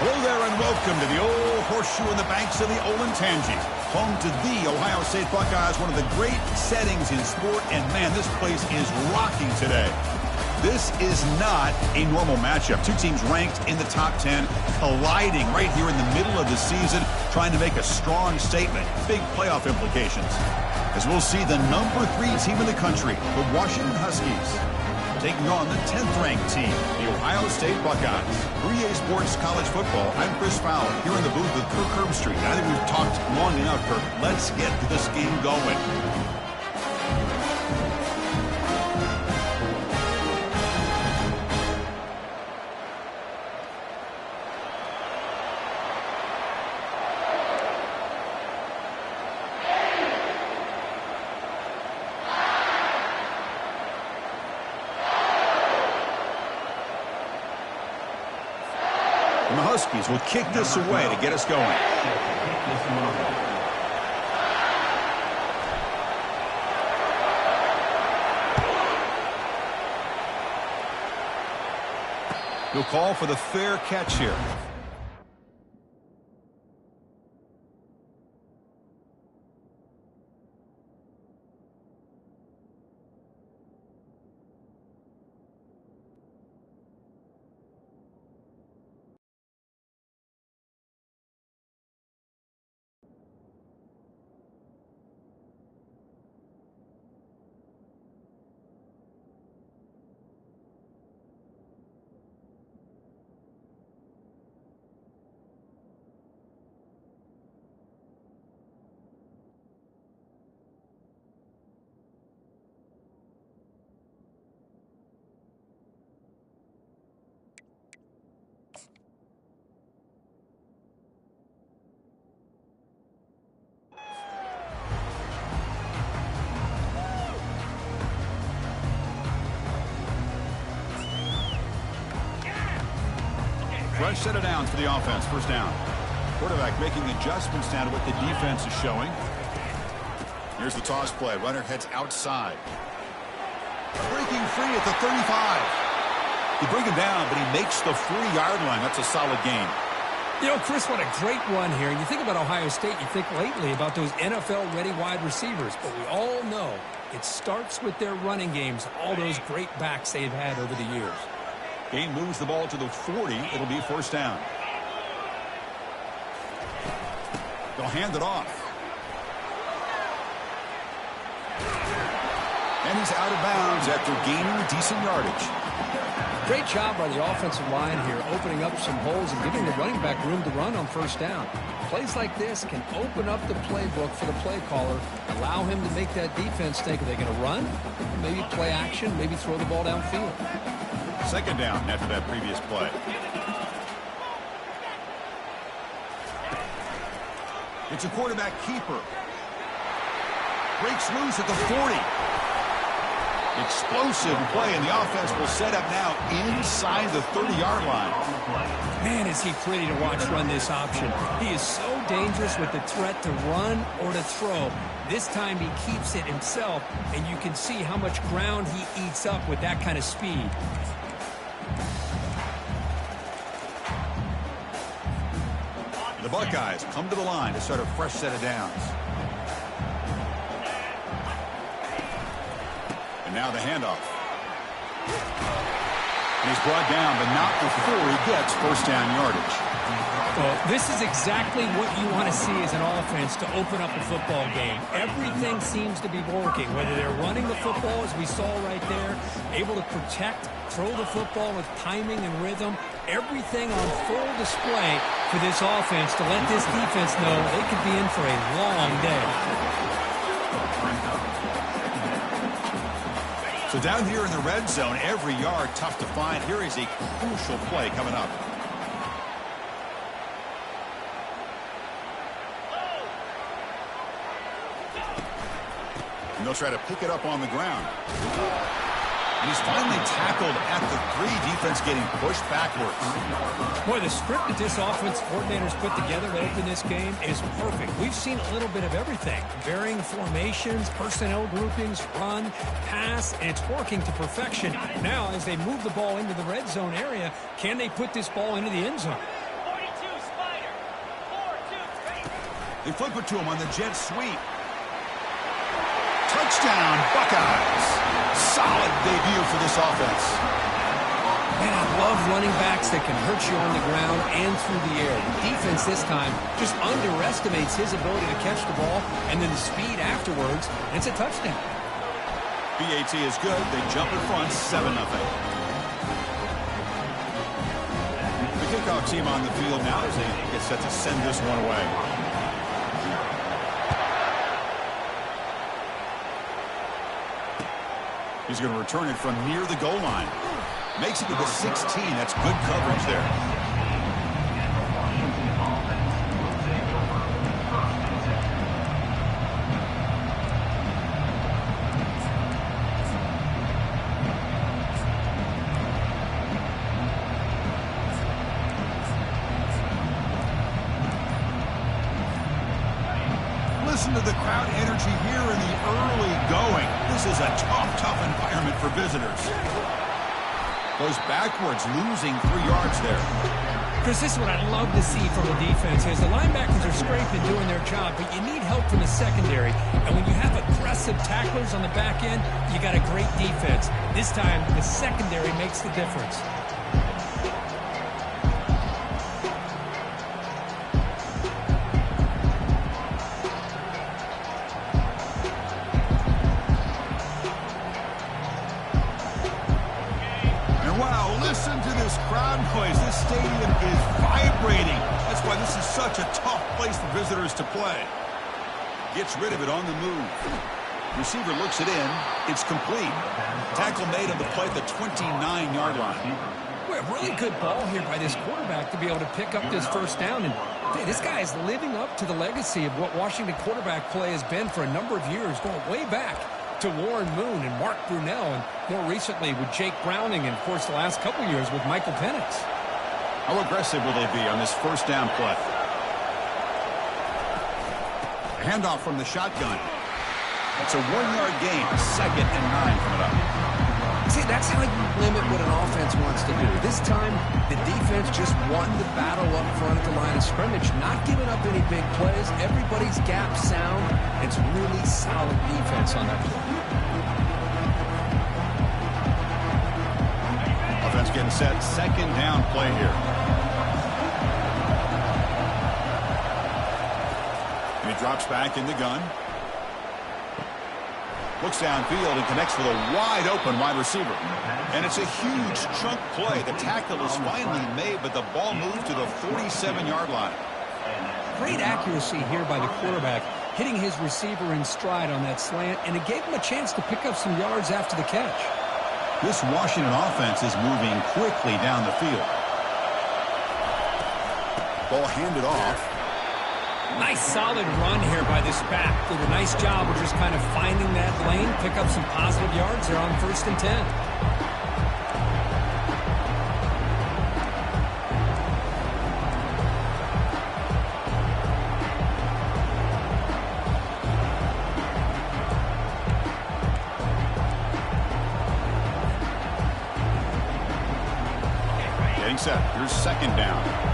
Hello there and welcome to the old horseshoe in the banks of the Olentangy, home to the Ohio State Buckeyes, one of the great settings in sport, and man, this place is rocking today. This is not a normal matchup. Two teams ranked in the top 10, colliding right here in the middle of the season, trying to make a strong statement, big playoff implications. As we'll see the number 3 team in the country, the Washington Huskies, taking on the 10th-ranked team, the Ohio State Buckeyes. 3A Sports College Football, I'm Chris Fowler, here in the booth with Kirk Herbstreit. I think we've talked long enough, Kirk. Let's get this game going. And the Huskies will kick this away to get us going. He'll call for the fair catch here. Fresh set of downs for the offense. First down. Quarterback making adjustments down to what the defense is showing. Here's the toss play. Runner heads outside. Breaking free at the 35. He bring him down, but he makes the 40-yard line. That's a solid gain. You know, Chris, what a great run here. And you think about Ohio State, you think lately about those NFL-ready wide receivers. But we all know it starts with their running games, all those great backs they've had over the years. Gain moves the ball to the 40. It'll be first down. They'll hand it off. And he's out of bounds after gaining decent yardage. Great job by the offensive line here, opening up some holes and giving the running back room to run on first down. Plays like this can open up the playbook for the play caller, allow him to make that defense think, are they going to run? Maybe play action, maybe throw the ball downfield. Second down after that previous play. It's a quarterback keeper. Breaks loose at the 40. Explosive play, and the offense will set up now inside the 30-yard line. Man, is he pretty to watch run this option. He is so dangerous with the threat to run or to throw. This time he keeps it himself, and you can see how much ground he eats up with that kind of speed. The Buckeyes come to the line to start a fresh set of downs. And now the handoff. And he's brought down, but not before he gets first down yardage. Well, this is exactly what you want to see as an offense to open up a football game. Everything seems to be working, whether they're running the football, as we saw right there, able to protect, throw the football with timing and rhythm, everything on full display for this offense to let this defense know they could be in for a long day. So down here in the red zone, every yard tough to find. Here is a crucial play coming up. And they'll try to pick it up on the ground. And he's finally tackled at the 3. Defense getting pushed backwards. Boy, the script that this offense coordinator's put together to open this game is perfect. We've seen a little bit of everything. Varying formations, personnel groupings, run, pass, and it's working to perfection. Now, as they move the ball into the red zone area, can they put this ball into the end zone? They flip it to him on the jet sweep. Touchdown, Buckeyes. Solid debut for this offense. Man, I love running backs that can hurt you on the ground and through the air. The defense this time just underestimates his ability to catch the ball, and then the speed afterwards, and it's a touchdown. BAT is good. They jump in front, 7-0. The kickoff team on the field now as they get set to send this one away. He's going to return it from near the goal line. Makes it to the 16. That's good coverage there. Listen to the crowd energy here in the early going. This is a tough environment for visitors. Goes backwards, losing 3 yards there. Chris, this is what I love to see from the defense is the linebackers are scraping, doing their job, but you need help from the secondary. And when you have aggressive tacklers on the back end, you got a great defense. This time, the secondary makes the difference. Listen to this crowd noise. This stadium is vibrating. That's why this is such a tough place for visitors to play. Gets rid of it on the move. Receiver looks it in. It's complete. Tackle made on the play at the 29-yard line. Well, really good ball here by this quarterback to be able to pick up this first down. And this guy is living up to the legacy of what Washington quarterback play has been for a number of years, going way back to Warren Moon and Mark Brunell, and more recently with Jake Browning, and of course the last couple years with Michael Penix. How aggressive will they be on this first down play? Handoff from the shotgun. It's a 1-yard gain, 2nd and 9 coming up. See, that's how you limit what an offense wants to do. This time, the defense just won the battle up front at the line of scrimmage, not giving up any big plays. Everybody's gap sound. It's really solid defense on that play. Offense getting set. 2nd down play here. And he drops back in the gun. Looks downfield and connects with a wide-open wide receiver. And it's a huge chunk play. The tackle is finally made, but the ball moved to the 47-yard line. Great accuracy here by the quarterback, hitting his receiver in stride on that slant, and it gave him a chance to pick up some yards after the catch. This Washington offense is moving quickly down the field. Ball handed off. Nice solid run here by this back. Did a nice job of just kind of finding that lane, pick up some positive yards there on 1st and 10. Getting set. Here's 2nd down.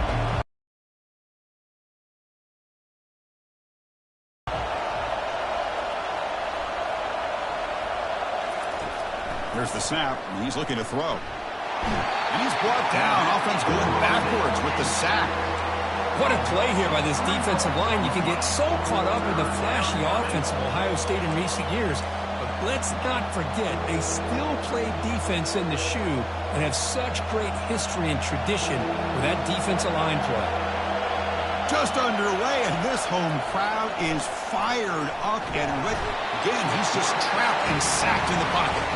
Here's the snap, and he's looking to throw. And he's brought down. Offense going backwards with the sack. What a play here by this defensive line. You can get so caught up in the flashy offense of Ohio State in recent years. But let's not forget, they still play defense in the shoe and have such great history and tradition with that defensive line play. Just underway, and this home crowd is fired up and ready. Again, he's just trapped and sacked in the pocket.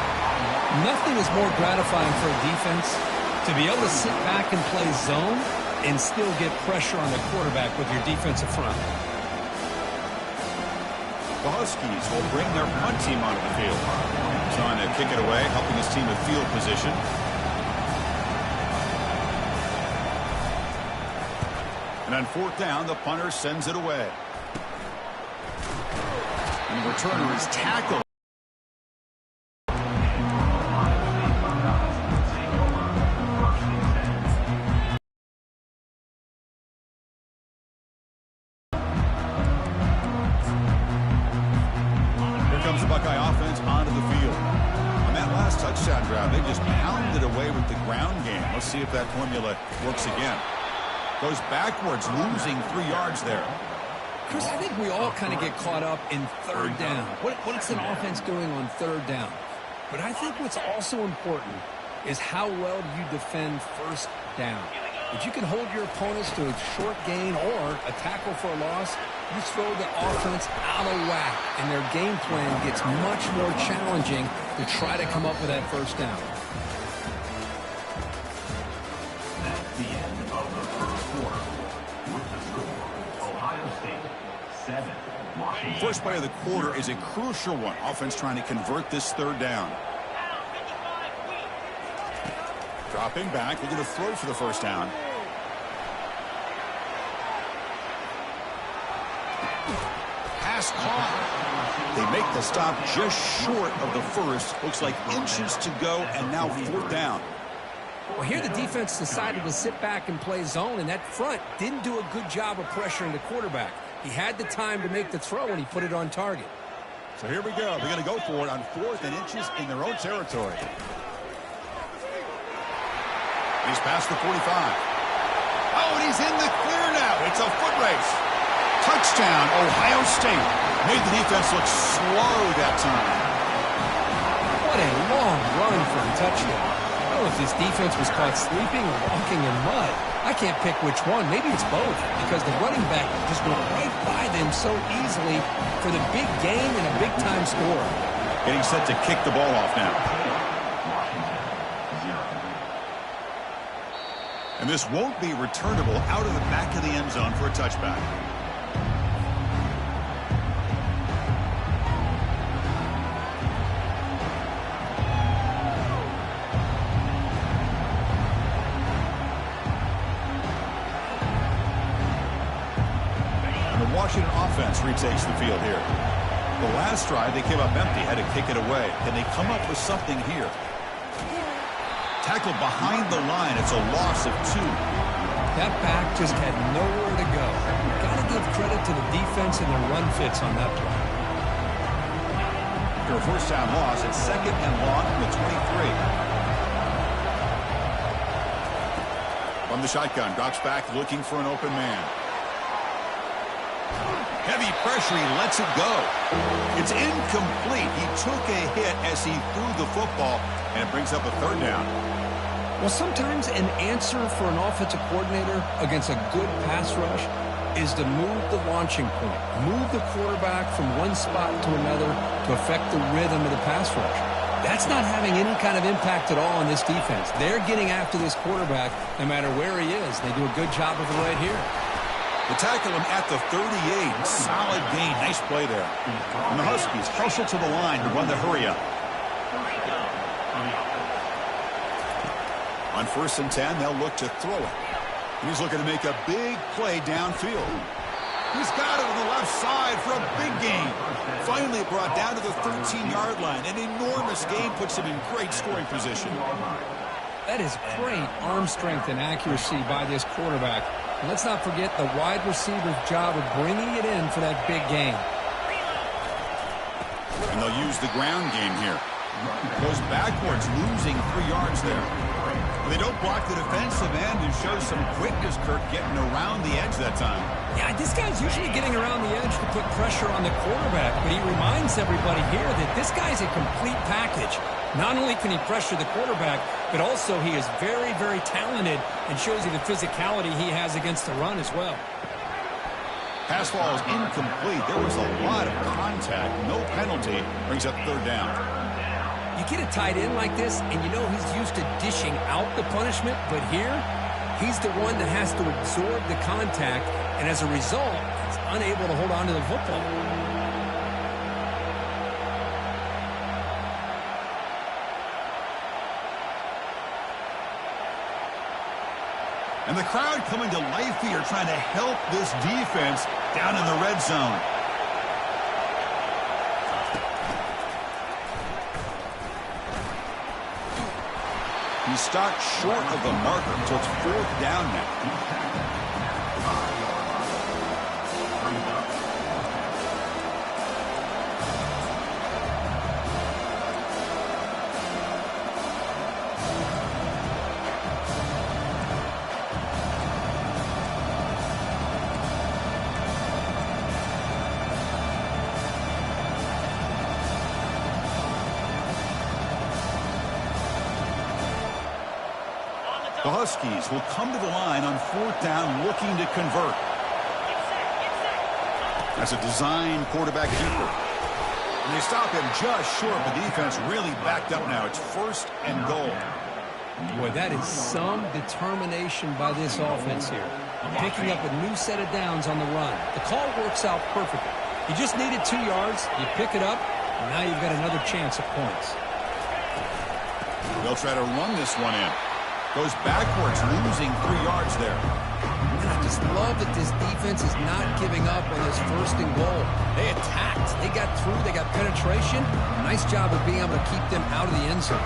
Nothing is more gratifying for a defense to be able to sit back and play zone and still get pressure on the quarterback with your defensive front. The Huskies will bring their punt team onto the field. Trying to kick it away, helping his team with field position. And on 4th down, the punter sends it away. And the returner is tackled. They just pounded away with the ground game. Let's see if that formula works again. Goes backwards, losing 3 yards there. Chris, I think we all kind of get caught up in third down. What's an offense doing on third down? But I think what's also important is how well do you defend first down. If you can hold your opponents to a short gain or a tackle for a loss, you throw the offense out of whack, and their game plan gets much more challenging to try to come up with that first down. That's the end of the first quarter. With the score, Ohio State 7, Washington. First play of the quarter is a crucial one. Offense trying to convert this third down. Dropping back, looking to throw for the first down. Pass caught. They make the stop just short of the first. Looks like inches to go, and now fourth down. Well, here the defense decided to sit back and play zone, and that front didn't do a good job of pressuring the quarterback. He had the time to make the throw, and he put it on target. So here we go. They're going to go for it on 4th and inches in their own territory. He's past the 45. Oh, and he's in the clear now. It's a foot race. Touchdown, Ohio State. Made the defense look slow that time. What a long run for a touchdown. I don't know if this defense was caught sleeping or walking in mud. I can't pick which one. Maybe it's both, because the running back just went right by them so easily for the big game and a big-time score. Getting set to kick the ball off now. And this won't be returnable out of the back of the end zone for a touchback. And the Washington offense retakes the field here. The last drive, they came up empty, had to kick it away. Can they come up with something here? Tackled behind the line. It's a loss of 2. That back just had nowhere to go. Got to give credit to the defense and their run fits on that play. After a first down loss, it's 2nd and long from the 23. From the shotgun, drops back looking for an open man. Heavy pressure, he lets it go. It's incomplete. He took a hit as he threw the football, and it brings up a 3rd down. Well, sometimes an answer for an offensive coordinator against a good pass rush is to move the launching point, move the quarterback from one spot to another to affect the rhythm of the pass rush. That's not having any kind of impact at all on this defense. They're getting after this quarterback no matter where he is. They do a good job of it right here. They tackle him at the 38. Solid gain. Nice play there. And the Huskies hustle to the line to run the hurry-up. On 1st and 10, they'll look to throw it. And he's looking to make a big play downfield. He's got it on the left side for a big gain. Finally brought down to the 13-yard line. An enormous gain puts him in great scoring position. That is great arm strength and accuracy by this quarterback. And let's not forget the wide receiver's job of bringing it in for that big gain. And they'll use the ground game here. Goes backwards, losing 3 yards there. They don't block the defensive end and show some quickness, Kirk, getting around the edge that time. Yeah, this guy's usually getting around the edge to put pressure on the quarterback, but he reminds everybody here that this guy's a complete package. Not only can he pressure the quarterback, but also he is very, very talented and shows you the physicality he has against the run as well. Pass ball is incomplete. There was a lot of contact. No penalty. Brings up 3rd down. You get a tight end like this, and you know he's used to dishing out the punishment, but here, he's the one that has to absorb the contact, and as a result, he's unable to hold on to the football. And the crowd coming to life here, trying to help this defense down in the red zone. He's stopped short of the marker, so it's 4th down now. The Huskies will come to the line on 4th down looking to convert. That's a design quarterback keeper. And they stop him just short. The defense really backed up now. It's 1st and goal. Boy, that is some determination by this offense here. Picking up a new set of downs on the run. The call works out perfectly. You just needed 2 yards. You pick it up, and now you've got another chance at points. They'll try to run this one in. Goes backwards, losing 3 yards there. And I just love that this defense is not giving up on this 1st and goal. They attacked. They got through. They got penetration. Nice job of being able to keep them out of the end zone.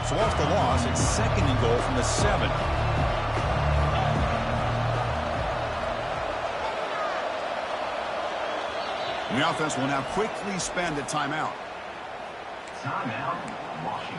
So off the loss, it's 2nd and goal from the 7. And the offense will now quickly spend a timeout. Timeout, Washington.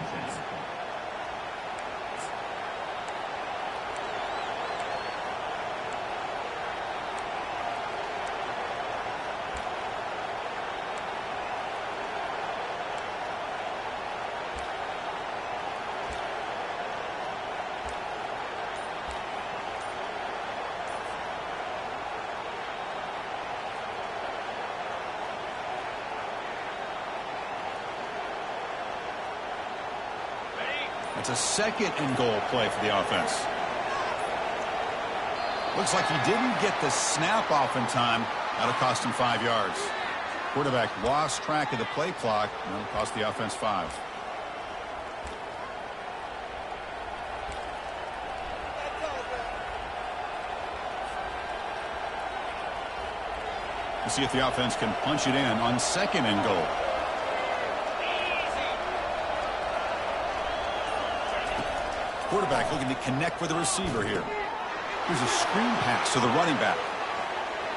It's a 2nd and goal play for the offense. Looks like he didn't get the snap off in time. That'll cost him 5 yards. Quarterback lost track of the play clock. And that'll cost the offense 5. We'll see if the offense can punch it in on 2nd and goal. Quarterback looking to connect with the receiver here. Here's a screen pass to the running back.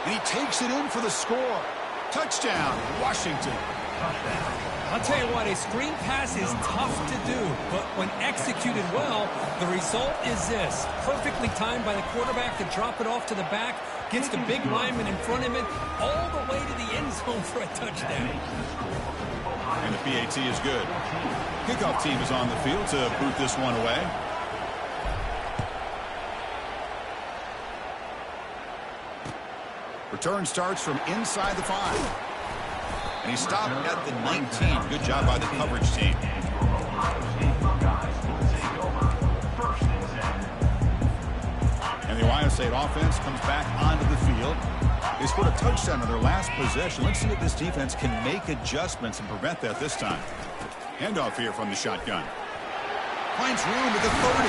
And he takes it in for the score. Touchdown, Washington. I'll tell you what, a screen pass is tough to do, but when executed well, the result is this. Perfectly timed by the quarterback to drop it off to the back, gets the big lineman in front of him, all the way to the end zone for a touchdown. And the PAT is good. Kickoff team is on the field to boot this one away. Return starts from inside the 5. And he stopped at the 19. Good job by the coverage team. And the Ohio State offense comes back onto the field. They scored a touchdown in their last possession. Let's see if this defense can make adjustments and prevent that this time. Handoff here from the shotgun. Finds room at the 30.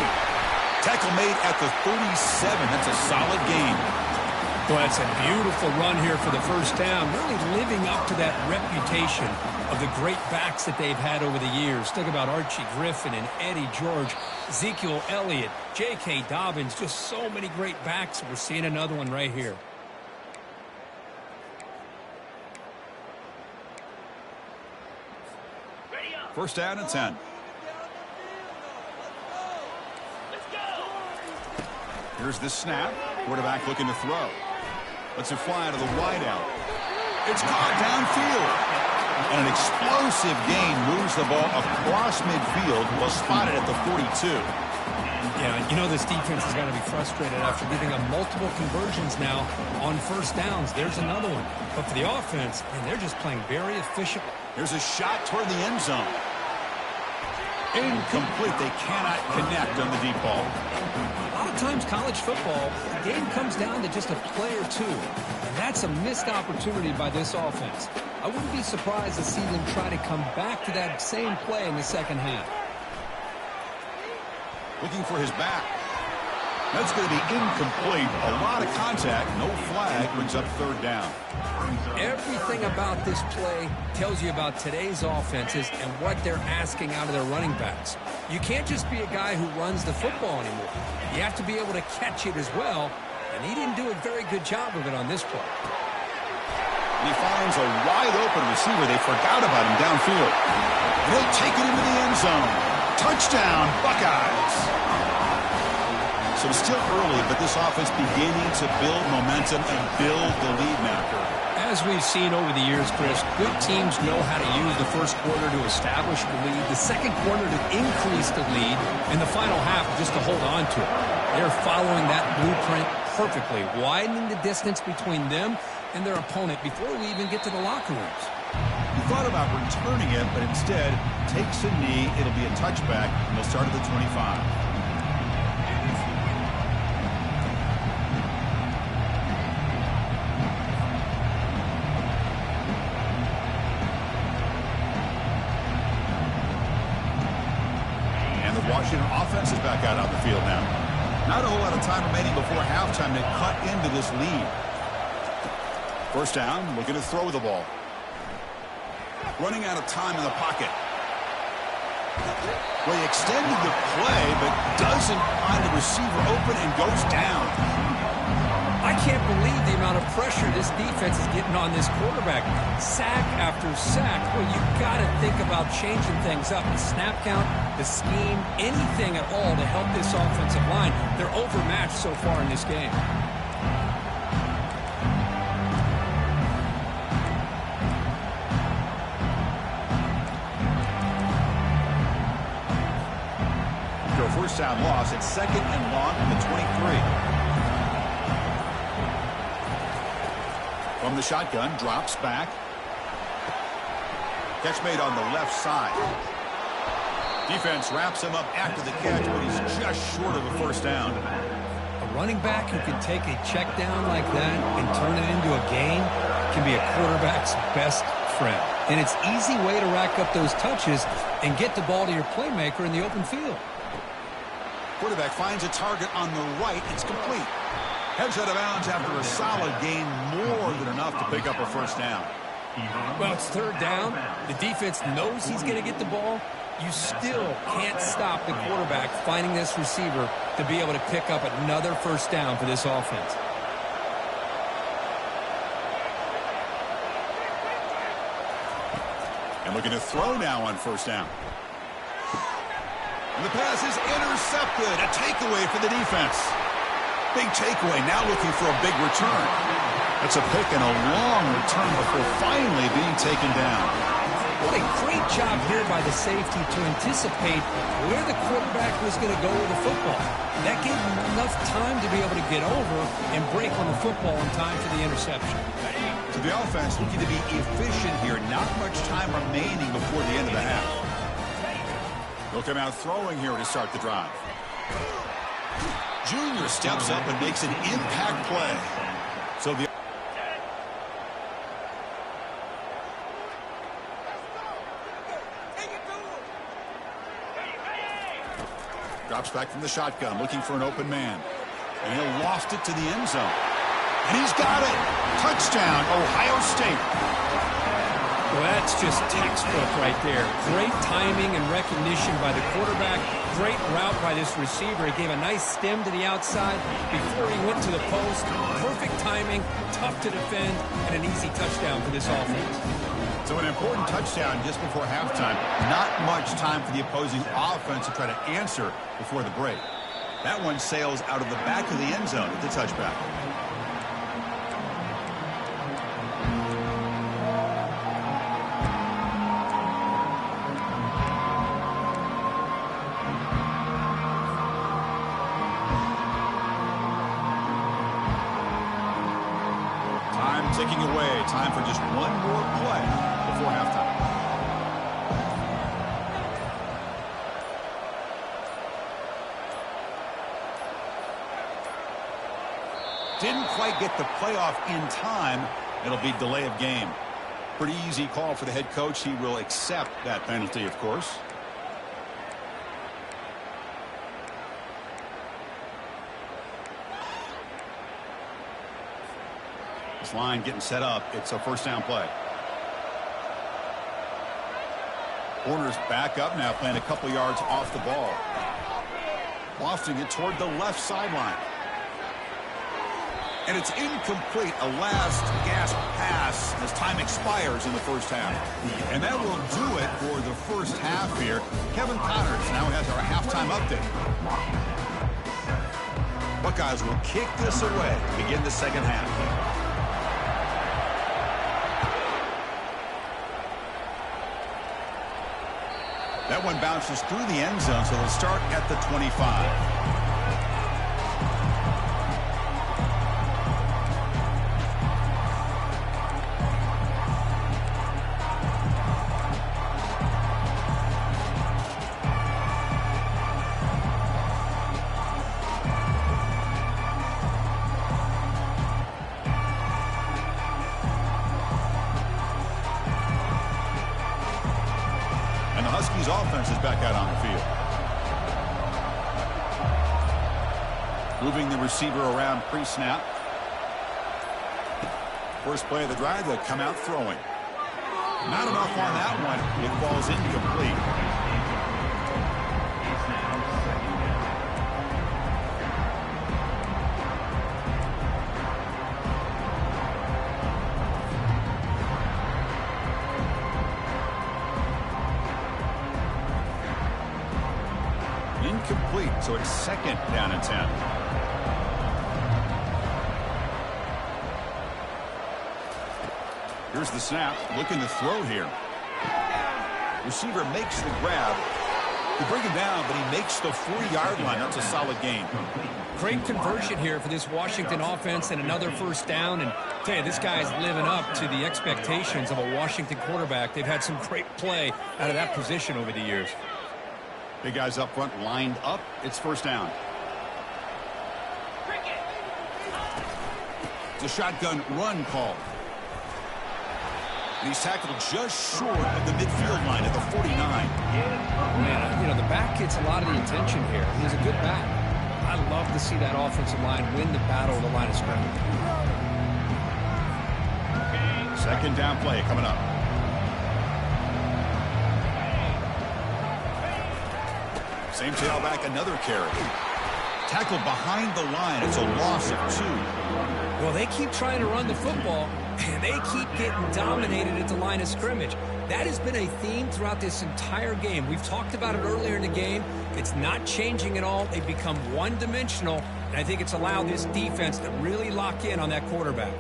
Tackle made at the 37. That's a solid gain. Well, that's a beautiful run here for the 1st down, really living up to that reputation of the great backs that they've had over the years. Think about Archie Griffin and Eddie George, Ezekiel Elliott, J.K. Dobbins, just so many great backs. We're seeing another one right here. First down and 10. Here's the snap. Quarterback looking to throw. Lets it fly to the wideout. It's caught downfield. And an explosive gain moves the ball across midfield. Well spotted at the 42. Yeah, you know this defense has got to be frustrated after giving up multiple conversions now on 1st downs. There's another one. But for the offense, and they're just playing very efficiently. Here's a shot toward the end zone. Incomplete. They cannot connect on the deep ball. A lot of times college football, the game comes down to just a play or two. And that's a missed opportunity by this offense. I wouldn't be surprised to see them try to come back to that same play in the 2nd half. Looking for his back. That's going to be incomplete. A lot of contact. No flag. Brings up 3rd down. Everything about this play tells you about today's offenses and what they're asking out of their running backs. You can't just be a guy who runs the football anymore. You have to be able to catch it as well, and he didn't do a very good job of it on this play. And he finds a wide-open receiver. They forgot about him downfield. And he'll take it into the end zone. Touchdown, Buckeyes. So it's still early, but this offense beginning to build momentum and build the lead now. As we've seen over the years, Chris, good teams know how to use the first quarter to establish the lead, the second quarter to increase the lead, and the final half just to hold on to it. They're following that blueprint perfectly, widening the distance between them and their opponent before we even get to the locker rooms. He thought about returning it, but instead takes a knee. It'll be a touchback, and they'll start at the 25. Washington offense is back out on the field now. Not a whole lot of time remaining before halftime to cut into this lead. First down, looking to throw the ball. Running out of time in the pocket. Well, he extended the play, but doesn't find the receiver open and goes down. I can't believe the amount of pressure this defense is getting on this quarterback. Sack after sack. Well, you got to think about changing things up. The snap count, the scheme, anything at all to help this offensive line. They're overmatched so far in this game. After a first down loss, it's second and long from the 23. From the shotgun, drops back. Catch made on the left side. Defense wraps him up after the catch, but he's just short of a first down. A running back who can take a check down like that and turn it into a gain can be a quarterback's best friend. And it's an easy way to rack up those touches and get the ball to your playmaker in the open field. Quarterback finds a target on the right. It's complete. Heads out of bounds after a solid gain, more than enough to pick up a first down. Well, it's third down. The defense knows he's going to get the ball. You still can't stop the quarterback finding this receiver to be able to pick up another first down for this offense. And looking to throw now on first down. And the pass is intercepted. A takeaway for the defense. Big takeaway, now looking for a big return. That's a pick and a long return before finally being taken down. What a great job here by the safety to anticipate where the quarterback was going to go with the football. That gave him enough time to be able to get over and break on the football in time for the interception. So the offense looking to be efficient here. Not much time remaining before the end of the half. They'll come out throwing here to start the drive. Junior steps up and makes an impact play. So the drops back from the shotgun, looking for an open man. And he'll loft it to the end zone. And he's got it. Touchdown, Ohio State. Well, that's just textbook right there. Great timing and recognition by the quarterback. Great route by this receiver. He gave a nice stem to the outside before he went to the post. Perfect timing, tough to defend, and an easy touchdown for this offense. So an important touchdown just before halftime. Not much time for the opposing offense to try to answer before the break. That one sails out of the back of the end zone at the touchback. Ticking away. Time for just one more play before halftime. Didn't quite get the playoff in time. It'll be delay of game. Pretty easy call for the head coach. He will accept that penalty, of course. Line getting set up. It's a first down play. Warner's back up now, playing a couple yards off the ball. Lofting it toward the left sideline. And it's incomplete. A last gasp pass as time expires in the first half. And that will do it for the first half here. Kevin Connors now has our halftime update. Buckeyes will kick this away to begin the second half. That one bounces through the end zone, so they'll start at the 25. Huskies offense is back out on the field. Moving the receiver around pre-snap. First play of the drive, they'll come out throwing. Not enough on that one. It falls incomplete. Incomplete, so it's second down and 10. Here's the snap, looking to throw here. Receiver makes the grab. They bring him down, but he makes the 40-yard line. That's a solid gain. Great conversion here for this Washington offense and another first down. And I tell you, this guy is living up to the expectations of a Washington quarterback. They've had some great play out of that position over the years. Big guys up front lined up. It's first down. It's a shotgun run call. And he's tackled just short of the midfield line at the 49. Man, you know, the back gets a lot of the attention here. He's a good back. I love to see that offensive line win the battle of the line of scrimmage. Second down play coming up. Same tailback, another carry. Tackled behind the line. It's a loss of 2. Well, they keep trying to run the football, and they keep getting dominated at the line of scrimmage. That has been a theme throughout this entire game. We've talked about it earlier in the game. It's not changing at all. They've become one-dimensional, and I think it's allowed this defense to really lock in on that quarterback.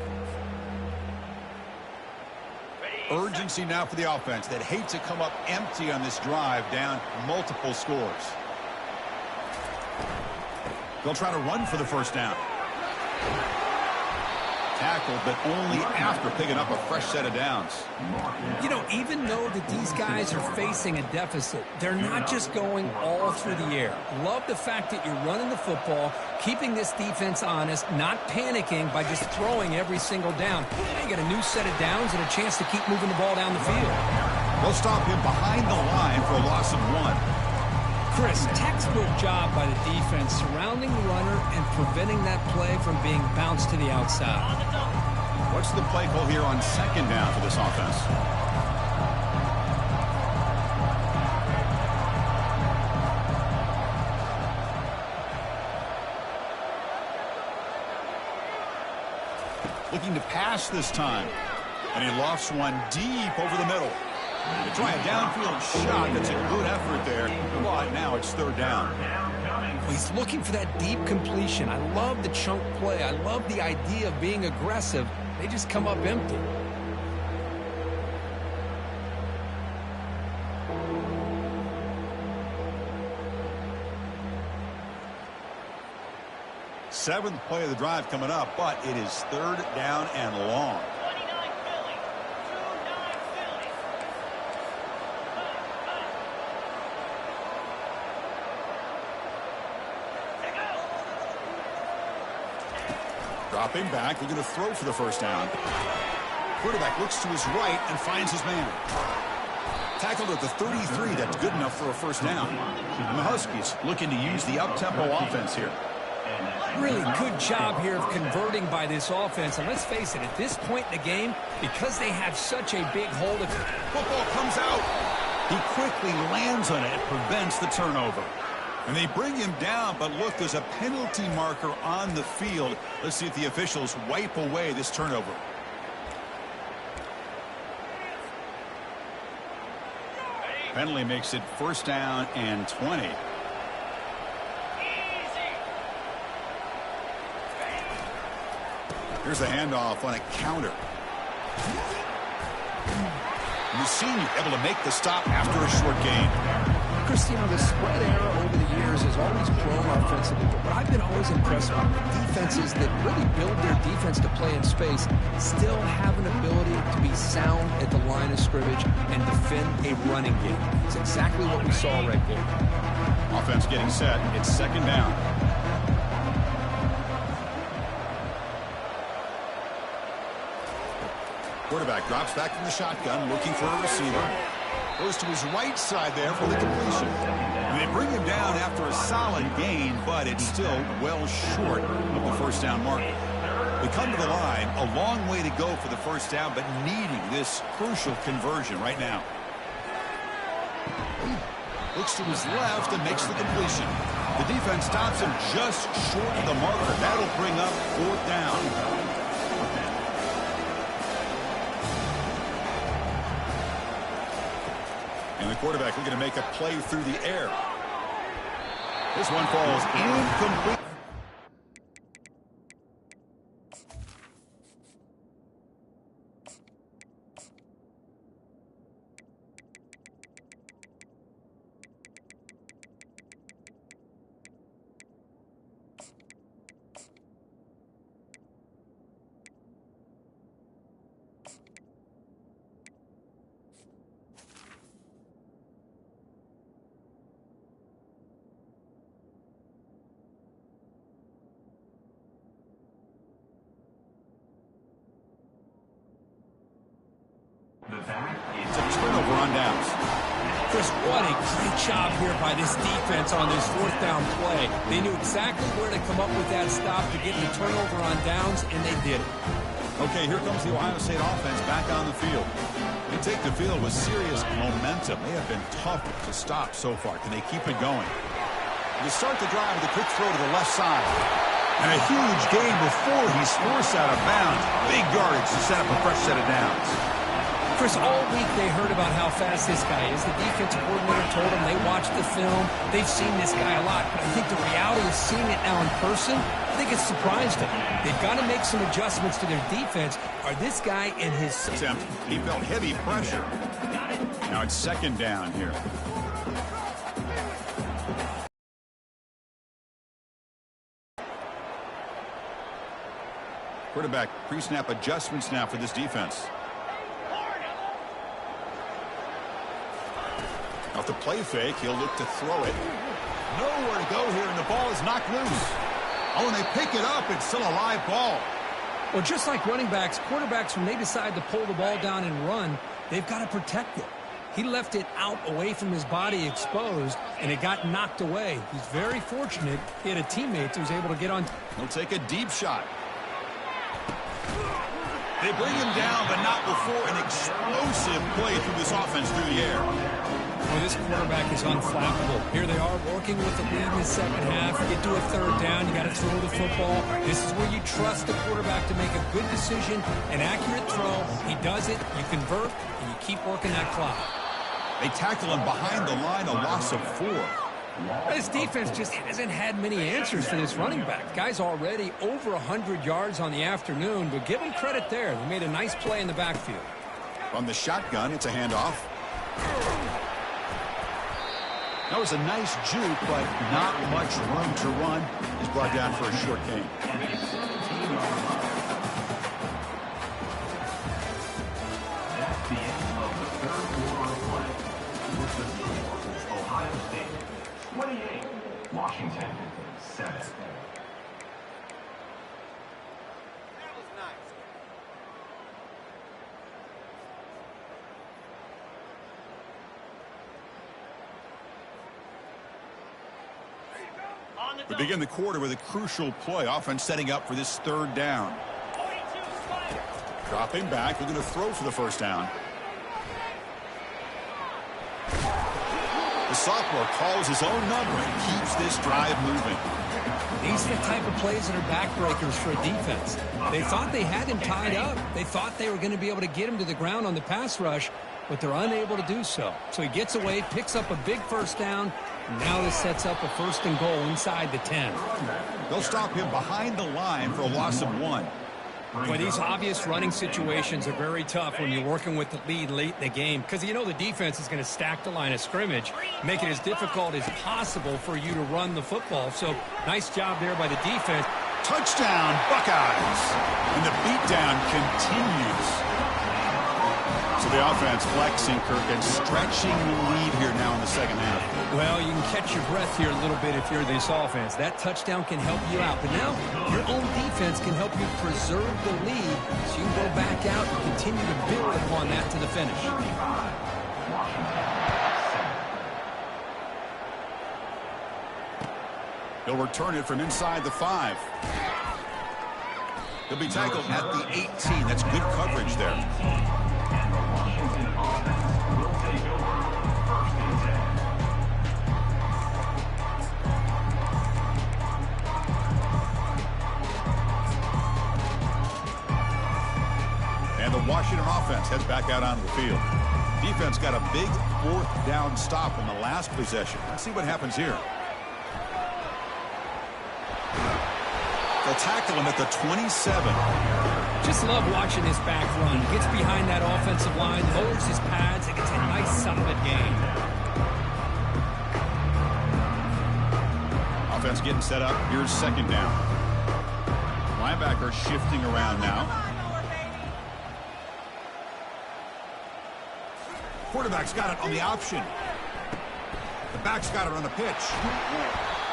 Urgency now for the offense that hate to come up empty on this drive, down multiple scores. They'll try to run for the first down. Tackled, but only after picking up a fresh set of downs. You know, even though that these guys are facing a deficit, they're not just going all through the air. Love the fact that you're running the football, keeping this defense honest, not panicking by just throwing every single down. They get a new set of downs and a chance to keep moving the ball down the field. They'll stop him behind the line for a loss of 1. Chris, textbook job by the defense surrounding the runner and preventing that play from being bounced to the outside. What's the play call here on second down for this offense? Looking to pass this time. And he lofts one deep over the middle. To try a downfield shot. That's a good effort there. But now it's third down. He's looking for that deep completion. I love the chunk play. I love the idea of being aggressive. They just come up empty. Seventh play of the drive coming up, but it is third down and long. Dropping back, looking to throw for the first down. Quarterback looks to his right and finds his man. Tackled at the 33, that's good enough for a first down. And the Huskies looking to use the up-tempo offense here. Really good job here of converting by this offense. And let's face it, at this point in the game, because they have such a big hold of it. Football comes out. He quickly lands on it and prevents the turnover. And they bring him down, but look, there's a penalty marker on the field. Let's see if the officials wipe away this turnover. Penalty makes it first down and 20. Here's the handoff on a counter. And the senior able to make the stop after a short gain. Chris, the spread era over the years has always grown offensively, but I've been always impressed with defenses that really build their defense to play in space, still have an ability to be sound at the line of scrimmage and defend a running game. It's exactly what we saw right there. Offense getting set. It's second down. Quarterback drops back from the shotgun, looking for a receiver. Goes to his right side there for the completion. And they bring him down after a solid gain, but it's still well short of the first down mark. They come to the line, a long way to go for the first down, but needing this crucial conversion right now. Looks to his left and makes the completion. The defense stops him just short of the marker. That'll bring up fourth down. And the quarterback looking to make a play through the air. This one falls incomplete. It's a turnover on downs. Chris, what a great job here by this defense on this fourth down play. They knew exactly where to come up with that stop to get the turnover on downs, and they did it. Okay, here comes the Ohio State offense back on the field. They take the field with serious momentum. They have been tough to stop so far. Can they keep it going? They start the drive with a quick throw to the left side. And a huge gain before he's forced out of bounds. Big yardage to set up a fresh set of downs. Chris, all week they heard about how fast this guy is. The defensive coordinator told them they watched the film. They've seen this guy a lot. But I think the reality of seeing it now in person, I think it's surprised them. They've got to make some adjustments to their defense. Are this guy and his attempt, he felt heavy pressure. Now it's second down here. Quarterback pre-snap adjustments now for this defense. Off the play fake, he'll look to throw it. Nowhere to go here, and the ball is knocked loose. Oh, and they pick it up. It's still a live ball. Well, just like running backs, quarterbacks, when they decide to pull the ball down and run, they've got to protect it. He left it out away from his body exposed, and it got knocked away. He's very fortunate he had a teammate who was able to get on. He'll take a deep shot. They bring him down, but not before an explosive play through this offense through the air. Well, this quarterback is unflappable. Here they are working with the lead in the second half. Get to a third down, you got to throw the football. This is where you trust the quarterback to make a good decision, an accurate throw. He does it, you convert, and you keep working that clock. They tackle him behind the line, a loss of 4. This defense just hasn't had many answers for this running back. Guy's already over 100 yards on the afternoon, but give him credit there. They made a nice play in the backfield. From the shotgun, it's a handoff. That was a nice juke, but not much room to run. He's brought down for a short gain. That's the end of the third quarter of play. With the score, Ohio State 28, Washington 7. We begin the quarter with a crucial play. Offense setting up for this third down. Dropping back, looking to throw for the first down. The sophomore calls his own number and keeps this drive moving. These are the type of plays that are backbreakers for a defense. They thought they had him tied up. They thought they were going to be able to get him to the ground on the pass rush, but they're unable to do so. So he gets away, picks up a big first down. Now this sets up a 1st and goal inside the 10. They'll stop him behind the line for a loss of 1. Well, these obvious running situations are very tough when you're working with the lead late in the game because you know the defense is going to stack the line of scrimmage, make it as difficult as possible for you to run the football. So nice job there by the defense. Touchdown, Buckeyes. And the beatdown continues. So the offense flexing, Kirk, and stretching the lead here now in the second half. Well, you can catch your breath here a little bit if you're this offense. That touchdown can help you out. But now your own defense can help you preserve the lead so you can go back out and continue to build upon that to the finish. He'll return it from inside the 5. He'll be tackled at the 18. That's good coverage there. And the Washington offense heads back out onto the field. Defense got a big 4th down stop in the last possession. Let's see what happens here. They'll tackle him at the 27. Just love watching this back run. He gets behind that offensive line, lowers his pads, and gets a nice solid gain. Offense getting set up. Here's 2nd down. Linebacker shifting around now. Quarterback's got it on the option. The back's got it on the pitch.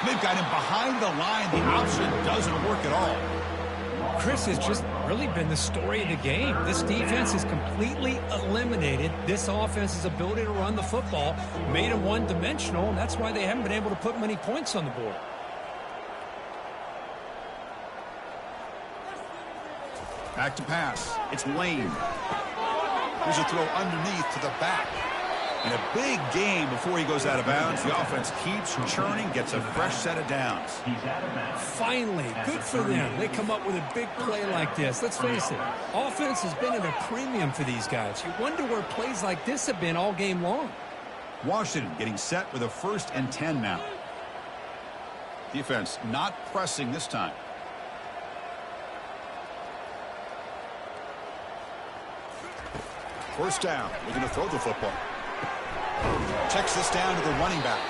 They've got him behind the line. The option doesn't work at all. Chris has just really been the story of the game. This defense has completely eliminated this offense's ability to run the football, made them one-dimensional, and that's why they haven't been able to put many points on the board. Back to pass. It's Lane. Here's a throw underneath to the back. And a big game before he goes out of bounds. The offense keeps churning, gets a fresh set of downs. Finally, good for them. They come up with a big play like this. Let's face it, offense has been at a premium for these guys. You wonder where plays like this have been all game long. Washington getting set with a 1st and 10 now. Defense not pressing this time. First down. Looking to throw the football. Checks this down to the running back.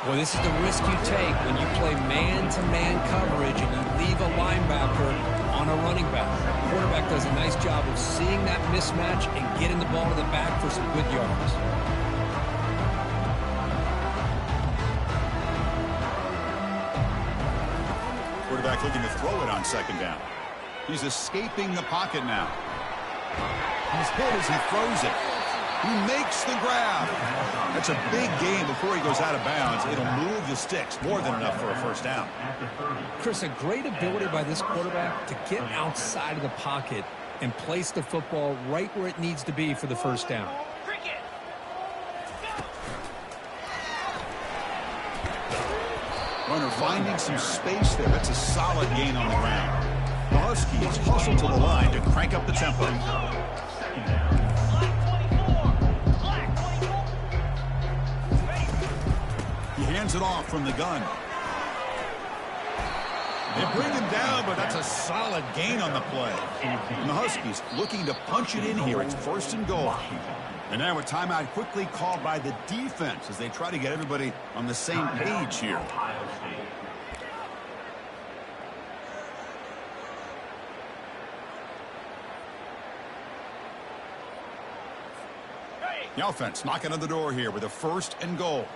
Well, this is the risk you take when you play man-to-man coverage and you leave a linebacker on a running back. The quarterback does a nice job of seeing that mismatch and getting the ball to the back for some good yards. Quarterback looking to throw it on 2nd down. He's escaping the pocket now. He's hit as he throws it. He makes the grab. That's a big gain before he goes out of bounds. It'll move the sticks. More than enough for a 1st down. Chris, a great ability by this quarterback to get outside of the pocket and place the football right where it needs to be for the 1st down. Runner finding some space there. That's a solid gain on the ground. The Huskies hustle to the line to crank up the tempo. He hands it off from the gun. They bring him down, but that's a solid gain on the play. And the Huskies looking to punch it in here. It's 1st and goal. And now a timeout quickly called by the defense as they try to get everybody on the same page here. The offense knocking on the door here with a 1st and goal.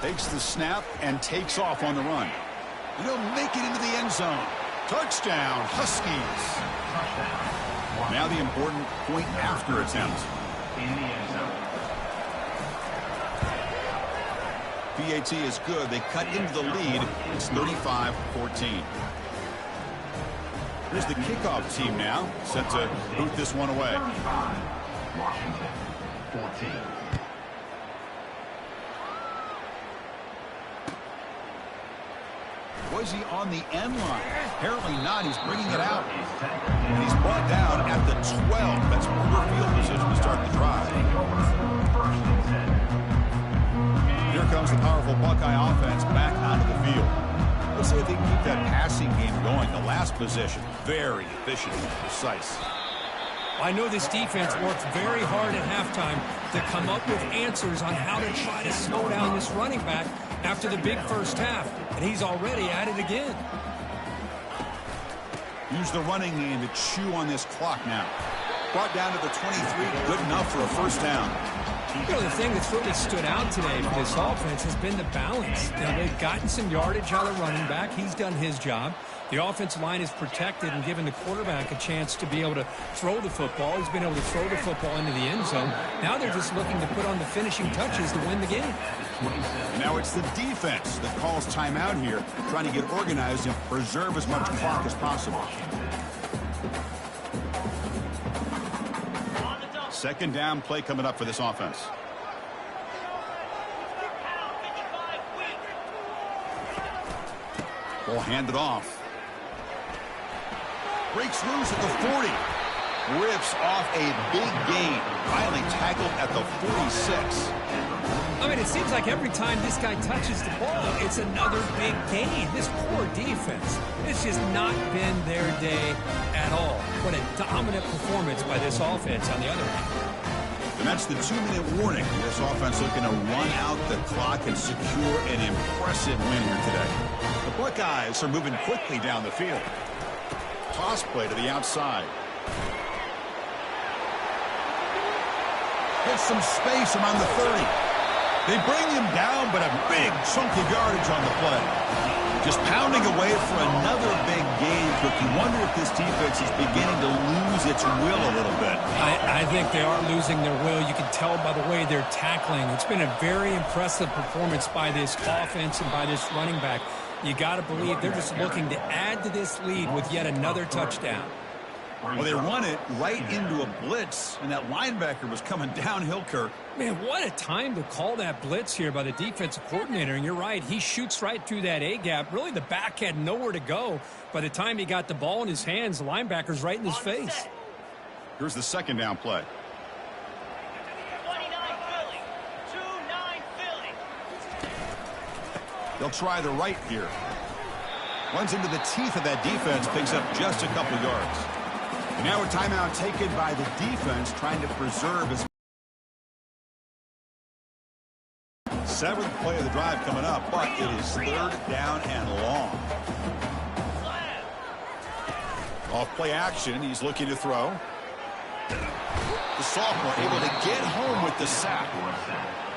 Takes the snap and takes off on the run. And he'll make it into the end zone. Touchdown, Huskies. Now the important point after attempt. In the end zone. PAT is good. They cut into the lead. It's 35-14. Here's the kickoff team now, set to boot this one away. Washington, 14. Was he on the end line? Apparently not. He's bringing it out. And he's brought down at the 12. That's poor field position to start the drive. Here comes the powerful Buckeye offense back onto the field. We'll see if they can keep that passing game going. The last possession, very efficient and precise. I know this defense worked very hard at halftime to come up with answers on how to try to slow down this running back after the big first half, and he's already at it again. Use the running game to chew on this clock now. Brought down to the 23, good enough for a first down. You know, the thing that's really stood out today for this offense has been the balance. You know, they've gotten some yardage out of the running back. He's done his job. The offensive line is protected and given the quarterback a chance to be able to throw the football. He's been able to throw the football into the end zone. Now they're just looking to put on the finishing touches to win the game. Now it's the defense that calls timeout here, trying to get organized and preserve as much clock as possible. Second down play coming up for this offense. Ball handed off. Breaks loose at the 40. Rips off a big gain. Finally tackled at the 46. I mean, it seems like every time this guy touches the ball, it's another big gain. This poor defense, it's just not been their day at all. What a dominant performance by this offense on the other hand. And that's the 2-minute warning. This offense looking to run out the clock and secure an impressive win here today. The Buckeyes are moving quickly down the field. Toss play to the outside. Gets some space around the 30. They bring him down, but a big chunk of yardage on the play. Just pounding away for another big gain. But you wonder if this defense is beginning to lose its will a little bit. I think they are losing their will. You can tell by the way they're tackling. It's been a very impressive performance by this offense and by this running back. You got to believe they're just looking to add to this lead with yet another touchdown. Well, they run it right into a blitz, and that linebacker was coming downhill, Kirk. Man, what a time to call that blitz here by the defensive coordinator. And you're right, he shoots right through that A-gap. Really, the back had nowhere to go. By the time he got the ball in his hands, the linebacker's right in his face. Here's the second down play. 29 Philly. 2-9 Philly. They'll try the right here. Runs into the teeth of that defense, picks up just a couple yards. And now a timeout taken by the defense, trying to preserve his. Seventh play of the drive coming up, but it is third down and long. Off play action, he's looking to throw. The sophomore able to get home with the sack.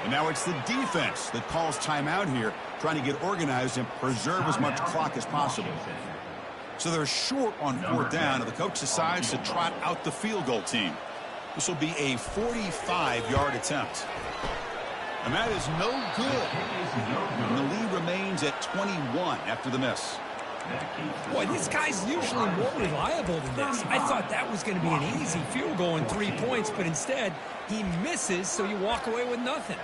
And now it's the defense that calls timeout here, trying to get organized and preserve as much clock as possible. So they're short on fourth down, and the coach decides to trot out the field goal team. This will be a 45-yard attempt. And that is no good. And the lead remains at 21 after the miss. Boy, this guy's usually more reliable than this. I thought that was going to be an easy field goal in 3 points, but instead he misses, so you walk away with nothing.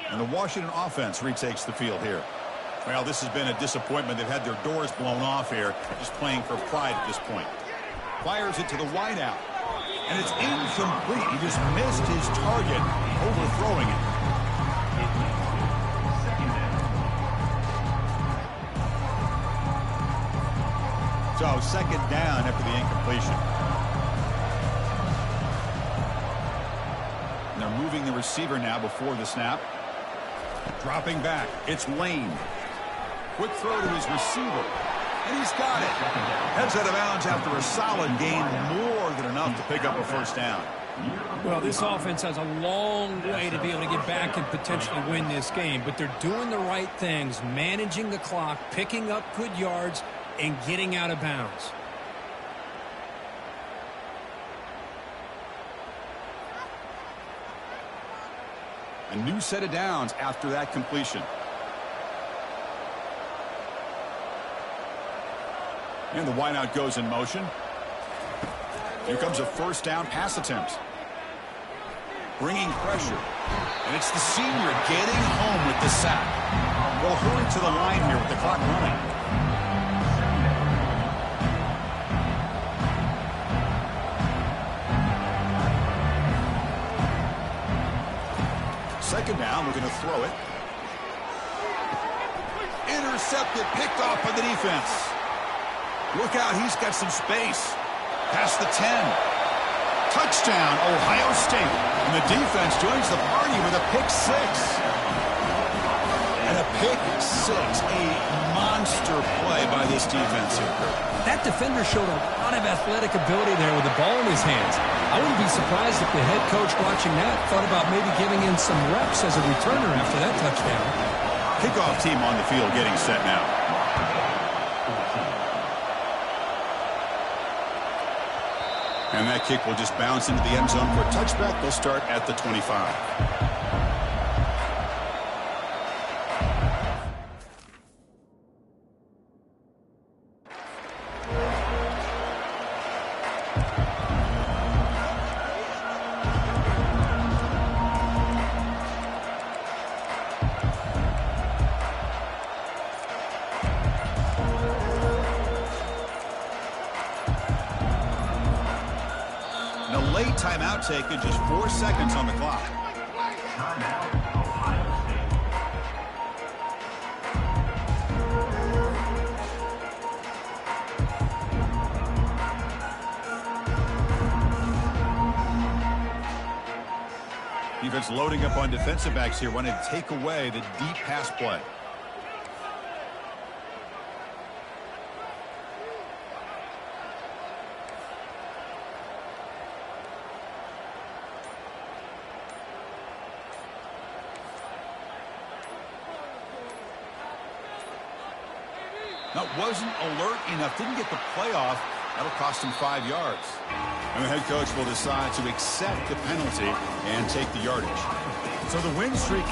And the Washington offense retakes the field here. Well, this has been a disappointment. They've had their doors blown off here, just playing for pride at this point. Fires it to the wideout. And it's incomplete. He just missed his target, overthrowing it. So, second down after the incompletion. And they're moving the receiver now before the snap. Dropping back. It's Lane. Quick throw to his receiver. And he's got it. Heads out of bounds after a solid gain, more than enough to pick up a first down. Well, this offense has a long way to be able to get back and potentially win this game, but they're doing the right things, managing the clock, picking up good yards, and getting out of bounds. A new set of downs after that completion. And the wideout goes in motion. Here comes a first down pass attempt. Bringing pressure. And it's the senior getting home with the sack. Well, hurry to the line here with the clock running. down. We're going to throw it. Intercepted, picked off by the defense. Look out, he's got some space. Past the 10. Touchdown, Ohio State. And the defense joins the party with a pick six. And a pick six, a monster play by this defense here, Kurt. That defender showed a lot of athletic ability there with the ball in his hands. I wouldn't be surprised if the head coach watching that thought about maybe giving him some reps as a returner after that touchdown. Kickoff team on the field getting set now. And that kick will just bounce into the end zone for a touchback. They'll start at the 25. And a late timeout taken, just 4 seconds on the clock. Timeout, Ohio State. Defense loading up on defensive backs here, wanting to take away the deep pass play. That wasn't alert enough, didn't get the play off. That'll cost him 5 yards. And the head coach will decide to accept the penalty and take the yardage. So the win streak